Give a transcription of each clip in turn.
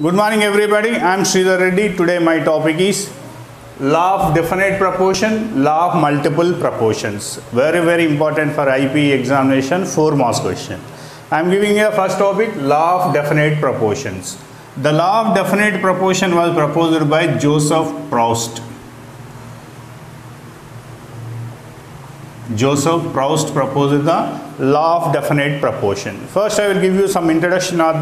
Good morning everybody, I am Sridhar Reddy. Today my topic is law of definite proportion, law of multiple proportions. Very important for IP examination, 4 marks question. I am giving you a first topic, law of definite proportions. The law of definite proportion was proposed by Joseph Proust. Joseph Proust proposed the law of definite proportion. First I will give you some introduction of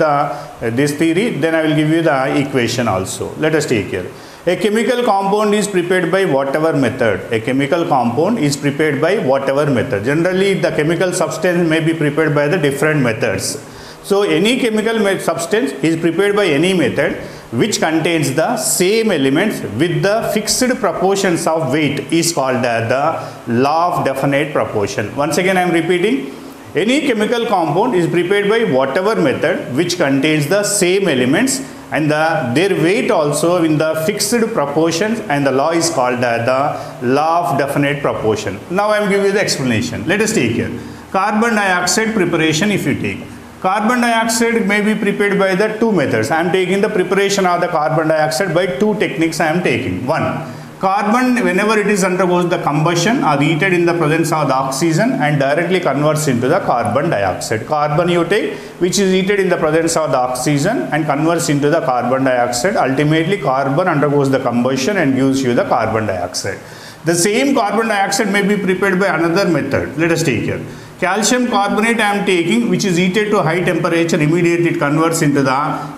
this theory, then I will give you the equation also. Let us take here. A chemical compound is prepared by whatever method. A chemical compound is prepared by whatever method. Generally the chemical substance may be prepared by the different methods. So any chemical substance is prepared by any method which contains the same elements with the fixed proportions of weight is called the law of definite proportion. Once again I am repeating, any chemical compound is prepared by whatever method which contains the same elements and their weight also in the fixed proportions, and the law is called the law of definite proportion. Now I am giving you the explanation. Let us take here. Carbon dioxide preparation if you take. Carbon dioxide may be prepared by the 2 methods. I am taking the preparation of the carbon dioxide by 2 techniques I am taking. 1. Carbon, whenever it is undergoes the combustion or heated in the presence of the oxygen and directly converts into the carbon dioxide. Carbon you take which is heated in the presence of the oxygen and converts into the carbon dioxide. Ultimately carbon undergoes the combustion and gives you the carbon dioxide. The same carbon dioxide may be prepared by another method. Let us take here. Calcium carbonate I am taking which is heated to high temperature, immediately it converts into the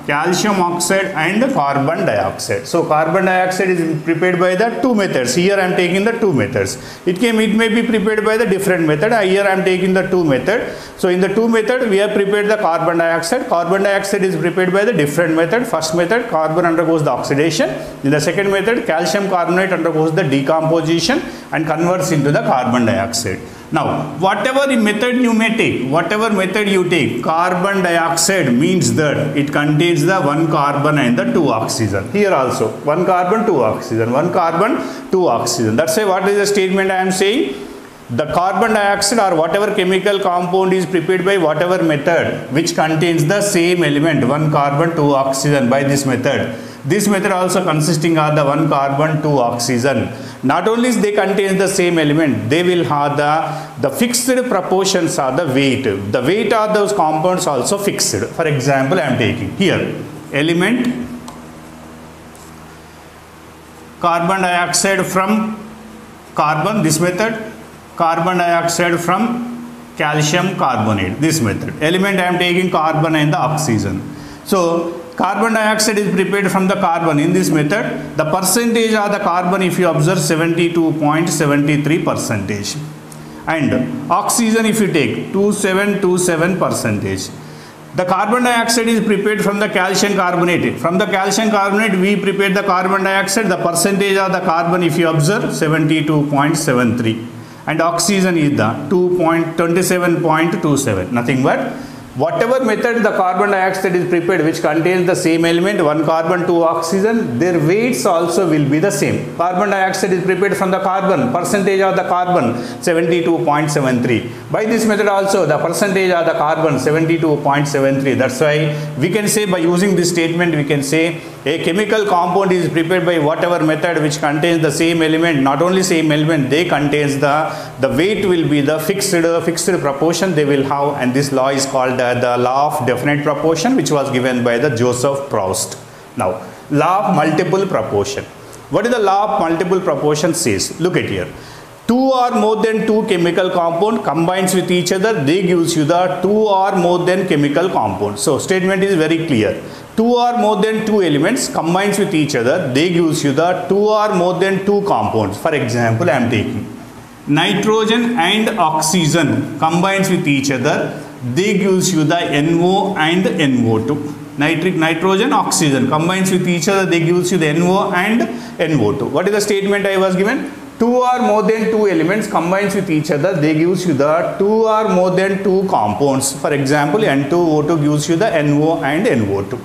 calcium oxide and carbon dioxide. So carbon dioxide is prepared by the 2 methods. Here I am taking the 2 methods. It may be prepared by the different method. Here I am taking the 2 method. So in the 2 method we have prepared the carbon dioxide. Carbon dioxide is prepared by the different method. First method carbon undergoes the oxidation. In the second method calcium carbonate undergoes the decomposition and converts into the carbon dioxide. Now, whatever method you may take, whatever method you take, carbon dioxide means that it contains the 1 carbon and the 2 oxygen. Here also, 1 carbon, 2 oxygen, 1 carbon, 2 oxygen. That's why what is the statement I am saying? The carbon dioxide or whatever chemical compound is prepared by whatever method which contains the same element, 1 carbon, 2 oxygen by this method. This method also consisting of the 1 carbon, 2 oxygen. Not only they contain the same element, they will have the fixed proportions of the weight. The weight of those compounds also fixed. For example, I am taking here element carbon dioxide from carbon, this method, carbon dioxide from calcium carbonate, this method. Element I am taking carbon and the oxygen. So carbon dioxide is prepared from the carbon in this method. The percentage of the carbon if you observe 72.73 percentage, and oxygen if you take 2727 percentage. The carbon dioxide is prepared from the calcium carbonate. From the calcium carbonate we prepare the carbon dioxide. The percentage of the carbon if you observe 72.73 and oxygen is the 27.27. Nothing but whatever method the carbon dioxide is prepared which contains the same element, 1 carbon, 2 oxygen, their weights also will be the same. Carbon dioxide is prepared from the carbon, percentage of the carbon 72.73. By this method also the percentage of the carbon 72.73. That's why we can say, by using this statement we can say a chemical compound is prepared by whatever method which contains the same element. Not only same element, they contains the weight will be the fixed proportion they will have, and this law is called the law of definite proportion which was given by the Joseph Proust. Now, law of multiple proportion. What is the law of multiple proportion says? Look at here. 2 or more than 2 chemical compound combines with each other, they gives you the 2 or more than chemical compound. So statement is very clear. 2 or more than 2 elements combines with each other, they gives you the 2 or more than 2 compounds. For example, I am taking nitrogen and oxygen combines with each other, they gives you the NO and NO2. Nitrogen, oxygen combines with each other, they gives you the NO and NO2. What is the statement I was given? 2 or more than 2 elements combines with each other, they gives you the 2 or more than 2 compounds. For example, N2O2 gives you the NO and NO2.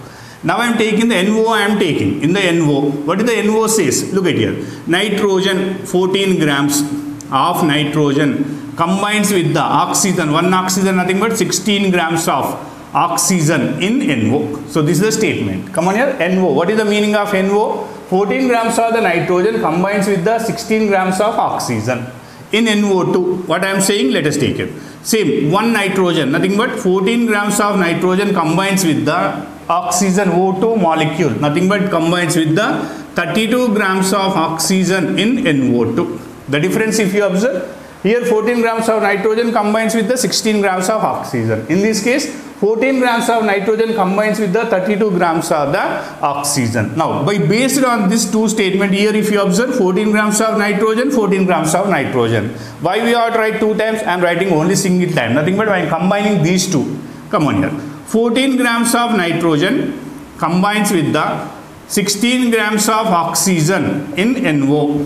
Now I am taking the NO, I am taking in the NO. What is the NO says? Look at here. Nitrogen, 14 grams of nitrogen combines with the oxygen, one oxygen nothing but 16 grams of oxygen in NO. So this is the statement. Come on here, NO. What is the meaning of NO? 14 grams of the nitrogen combines with the 16 grams of oxygen in NO2. What I am saying, let us take it. Same, one nitrogen, nothing but 14 grams of nitrogen combines with the oxygen O2 molecule, nothing but combines with the 32 grams of oxygen in NO2. The difference, if you observe, here 14 grams of nitrogen combines with the 16 grams of oxygen. In this case, 14 grams of nitrogen combines with the 32 grams of the oxygen. Now, based on this two statement here, if you observe 14 grams of nitrogen, 14 grams of nitrogen. Why we have to write two times? I am writing only single time. Nothing but I am combining these two. Come on here. 14 grams of nitrogen combines with the 16 grams of oxygen in NO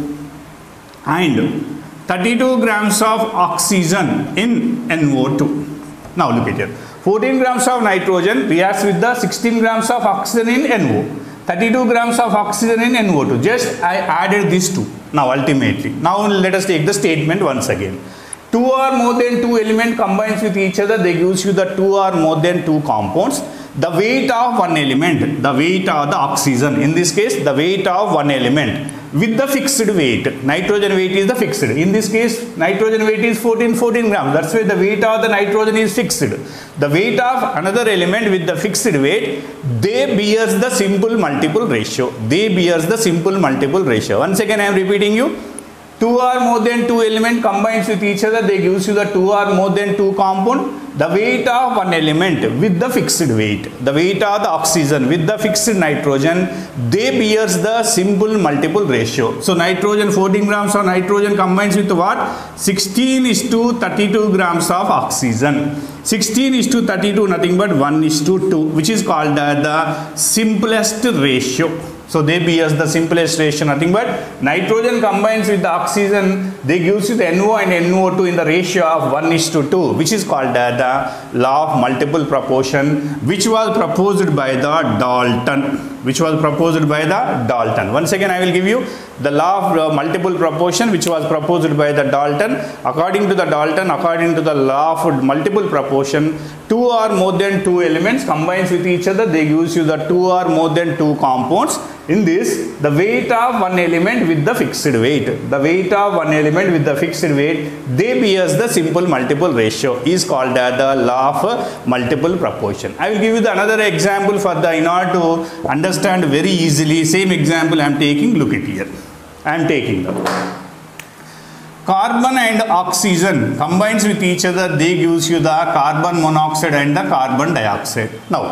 and 32 grams of oxygen in NO2. Now look at here. 14 grams of nitrogen reacts with the 16 grams of oxygen in NO. 32 grams of oxygen in NO2. Just I added these two. Now ultimately. Now let us take the statement once again. Two or more than two elements combines with each other. They gives you the two or more than two compounds. The weight of one element, the weight of the oxygen. In this case, the weight of one element with the fixed weight. Nitrogen weight is the fixed. In this case, nitrogen weight is 14 grams. That's why the weight of the nitrogen is fixed. The weight of another element with the fixed weight, they bears the simple multiple ratio. They bears the simple multiple ratio. Once again, I am repeating you. Two or more than two element combines with each other. They gives you the two or more than two compound. The weight of one element with the fixed weight, the weight of the oxygen with the fixed nitrogen, they bears the simple multiple ratio. So nitrogen, 14 grams of nitrogen combines with what? 16:32 grams of oxygen. 16:32, nothing but 1:2, which is called the simplest ratio. So they bears the simplest ratio, nothing but nitrogen combines with the oxygen, they gives you the NO and NO2 in the ratio of 1:2, which is called the law of multiple proportion, which was proposed by the Dalton. Once again, I will give you the law of multiple proportion, which was proposed by the Dalton. According to the Dalton, according to the law of multiple proportion, two or more than two elements combines with each other. They gives you the two or more than two compounds. In this, the weight of one element with the fixed weight, they bears the simple multiple ratio, is called the law of multiple proportion. I will give you the another example for the, in order to understand very easily. Same example I am taking. Look at here. I am taking the carbon and oxygen combines with each other. They gives you the carbon monoxide and the carbon dioxide. Now,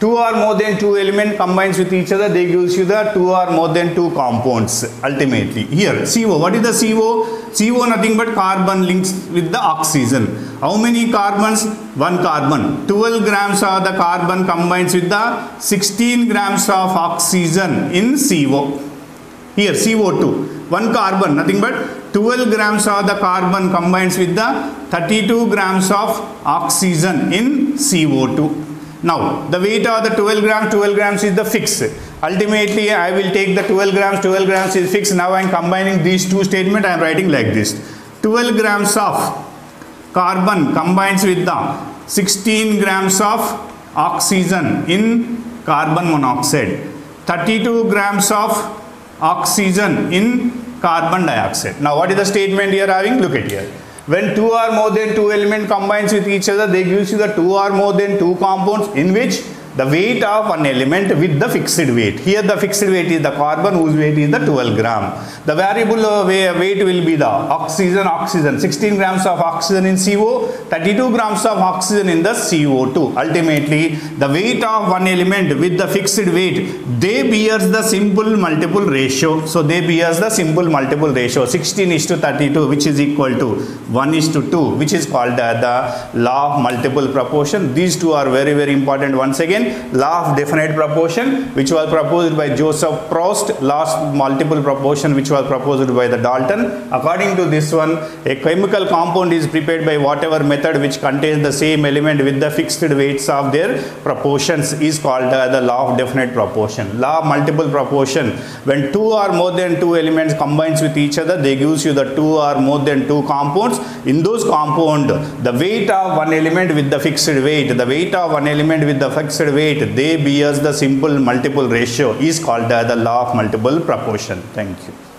two or more than two element combines with each other. They gives you the two or more than two compounds. Ultimately, here CO. What is the CO? CO nothing but carbon links with the oxygen. How many carbons? One carbon. 12 grams of the carbon combines with the 16 grams of oxygen in CO. Here CO2. One carbon, nothing but 12 grams of the carbon combines with the 32 grams of oxygen in CO2. Now, the weight of the 12 grams is the fixed. Ultimately, I will take the 12 grams is fixed. Now, I am combining these two statements. I am writing like this. 12 grams of carbon combines with the 16 grams of oxygen in carbon monoxide. 32 grams of oxygen in carbon dioxide. Now, what is the statement here having? Look at here. When two or more than two elements combines with each other, they gives you the two or more than two compounds in which the weight of one element with the fixed weight. Here the fixed weight is the carbon, whose weight is the 12 gram. The variable weight will be the oxygen, 16 grams of oxygen in CO, 32 grams of oxygen in the CO2. Ultimately, the weight of one element with the fixed weight, they bears the simple multiple ratio. So they bears the simple multiple ratio 16:32, which is equal to 1:2, which is called the law of multiple proportion. These two are very, very important. Once again, again law of definite proportion, which was proposed by Joseph Proust, law of multiple proportion, which was proposed by the Dalton. According to this one, a chemical compound is prepared by whatever method which contains the same element with the fixed weights of their proportions is called the law of definite proportion. Law of multiple proportion, when two or more than two elements combines with each other, they gives you the two or more than two compounds. In those compound, the weight of one element with the fixed weight, the weight of one element with the fixed weight, they bears the simple multiple ratio is called the law of multiple proportion. Thank you.